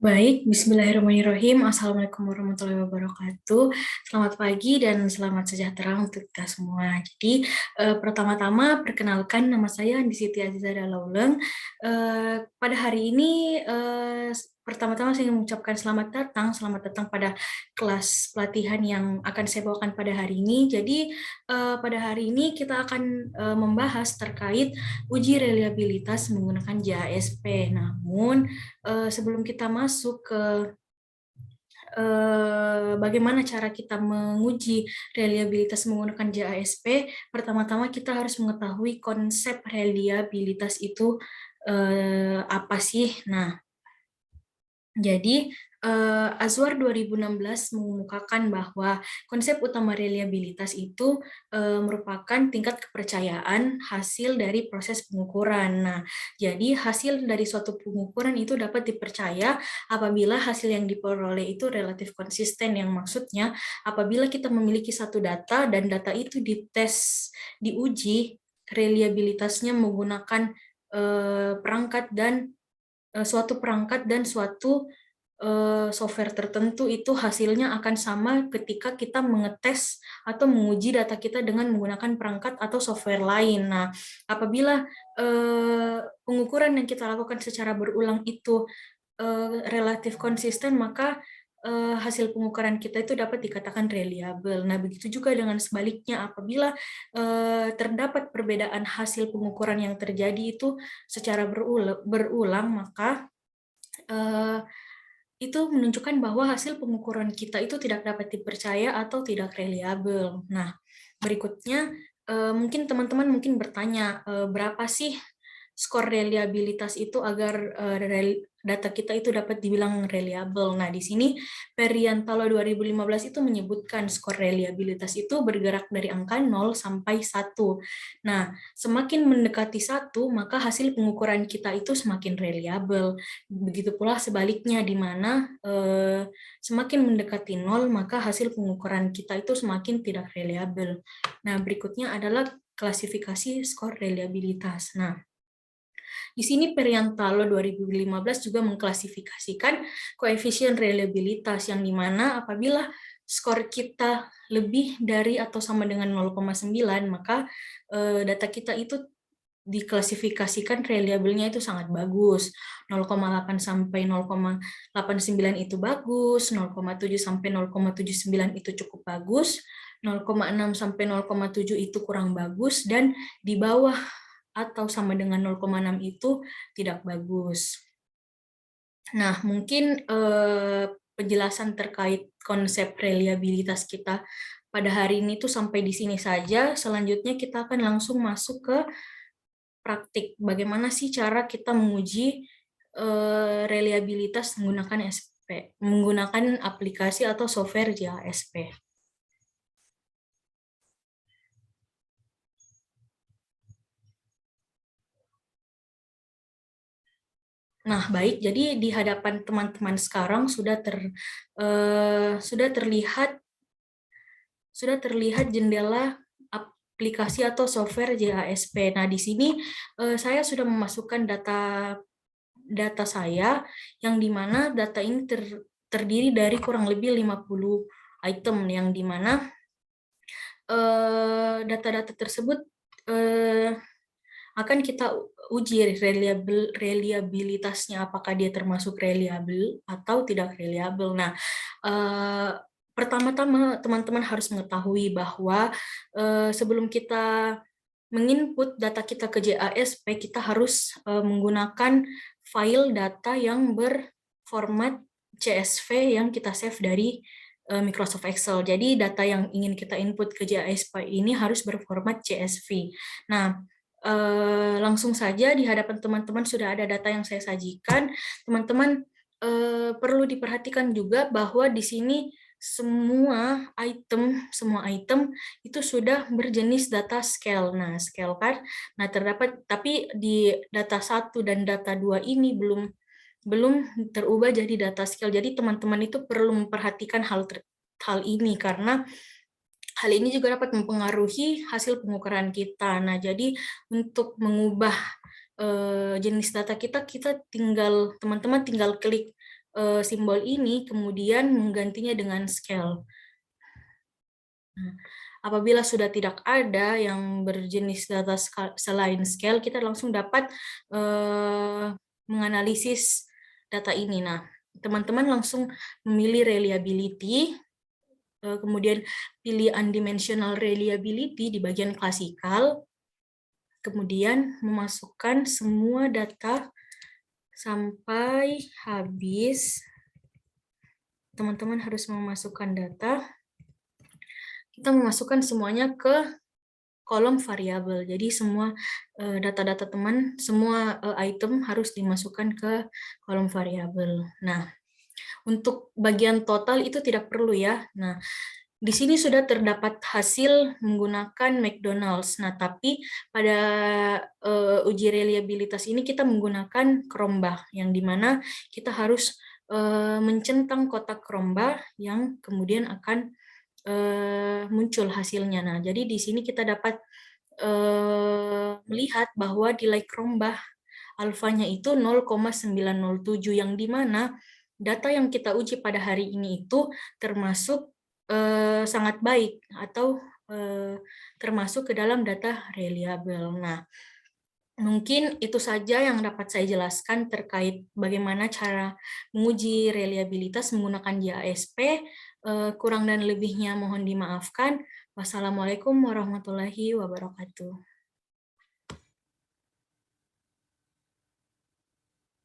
Baik, Bismillahirrahmanirrahim. Assalamualaikum warahmatullahi wabarakatuh. Selamat pagi dan selamat sejahtera untuk kita semua. Jadi, pertama-tama perkenalkan nama saya Andi Siti Aziza Dalauleng. Pada hari ini, pertama-tama saya ingin mengucapkan selamat datang pada kelas pelatihan yang akan saya bawakan pada hari ini. Jadi, pada hari ini kita akan membahas terkait uji reliabilitas menggunakan JASP. Namun, sebelum kita masuk ke bagaimana cara kita menguji reliabilitas menggunakan JASP, pertama-tama kita harus mengetahui konsep reliabilitas itu apa sih. Nah, jadi, Azwar 2016 mengemukakan bahwa konsep utama reliabilitas itu merupakan tingkat kepercayaan hasil dari proses pengukuran. Nah, jadi hasil dari suatu pengukuran itu dapat dipercaya apabila hasil yang diperoleh itu relatif konsisten, yang maksudnya apabila kita memiliki satu data dan data itu dites, diuji reliabilitasnya menggunakan suatu perangkat dan suatu software tertentu, itu hasilnya akan sama ketika kita mengetes atau menguji data kita dengan menggunakan perangkat atau software lain. Nah, apabila pengukuran yang kita lakukan secara berulang itu relatif konsisten, maka hasil pengukuran kita itu dapat dikatakan reliable. Nah, begitu juga dengan sebaliknya, apabila terdapat perbedaan hasil pengukuran yang terjadi itu secara berulang, maka itu menunjukkan bahwa hasil pengukuran kita itu tidak dapat dipercaya atau tidak reliable. Nah, berikutnya mungkin teman-teman mungkin bertanya, berapa sih skor reliabilitas itu agar data kita itu dapat dibilang reliable. Nah, di sini Periantalo 2015 itu menyebutkan skor reliabilitas itu bergerak dari angka 0 sampai 1. Nah, semakin mendekati 1, maka hasil pengukuran kita itu semakin reliable. Begitu pula sebaliknya, di mana semakin mendekati 0, maka hasil pengukuran kita itu semakin tidak reliable. Nah, berikutnya adalah klasifikasi skor reliabilitas. Nah, di sini Periantalo 2015 juga mengklasifikasikan koefisien reliabilitas, yang dimana apabila skor kita lebih dari atau sama dengan 0,9, maka data kita itu diklasifikasikan reliabelnya itu sangat bagus. 0,8 sampai 0,89 itu bagus, 0,7 sampai 0,79 itu cukup bagus, 0,6 sampai 0,7 itu kurang bagus, dan di bawah atau sama dengan 0,6 itu tidak bagus. Nah, mungkin penjelasan terkait konsep reliabilitas kita pada hari ini tuh sampai di sini saja. Selanjutnya kita akan langsung masuk ke praktik. Bagaimana sih cara kita menguji reliabilitas menggunakan aplikasi atau software JASP. Nah, baik. Jadi di hadapan teman-teman sekarang sudah terlihat jendela aplikasi atau software JASP. Nah, di sini saya sudah memasukkan data saya, yang dimana data ini terdiri dari kurang lebih 50 item, yang dimana data-data tersebut akan kita uji reliabilitasnya, apakah dia termasuk reliable atau tidak reliable. Nah, pertama-tama teman-teman harus mengetahui bahwa sebelum kita menginput data kita ke JASP, kita harus menggunakan file data yang berformat CSV yang kita save dari Microsoft Excel. Jadi data yang ingin kita input ke JASP ini harus berformat CSV. Nah, langsung saja di hadapan teman-teman sudah ada data yang saya sajikan. Teman-teman perlu diperhatikan juga bahwa di sini semua item itu sudah berjenis data scale. Nah, scale kan. Nah, tapi di data 1 dan data 2 ini belum terubah jadi data scale. Jadi teman-teman itu perlu memperhatikan hal ini, karena hal ini juga dapat mempengaruhi hasil pengukuran kita. Nah, jadi untuk mengubah jenis data kita teman-teman tinggal klik simbol ini, kemudian menggantinya dengan scale. Nah, apabila sudah tidak ada yang berjenis data selain scale, kita langsung dapat menganalisis data ini. Nah, teman-teman langsung memilih reliability, kemudian pilih undimensional reliability di bagian klasikal, kemudian memasukkan semua data sampai habis. Teman-teman harus memasukkan data. Kita memasukkan semuanya ke kolom variabel. Jadi semua data-data teman, semua item harus dimasukkan ke kolom variabel. Nah, untuk bagian total itu tidak perlu ya. Nah, di sini sudah terdapat hasil menggunakan McDonald's. Nah, tapi pada uji reliabilitas ini kita menggunakan Chromebah, yang dimana kita harus mencentang kotak Chromebah yang kemudian akan muncul hasilnya. Nah, jadi di sini kita dapat melihat bahwa nilai Chromebah alfanya itu 0,907, yang dimana data yang kita uji pada hari ini itu termasuk sangat baik atau termasuk ke dalam data reliable. Nah, mungkin itu saja yang dapat saya jelaskan terkait bagaimana cara menguji reliabilitas menggunakan JASP. Kurang dan lebihnya mohon dimaafkan. Wassalamualaikum warahmatullahi wabarakatuh.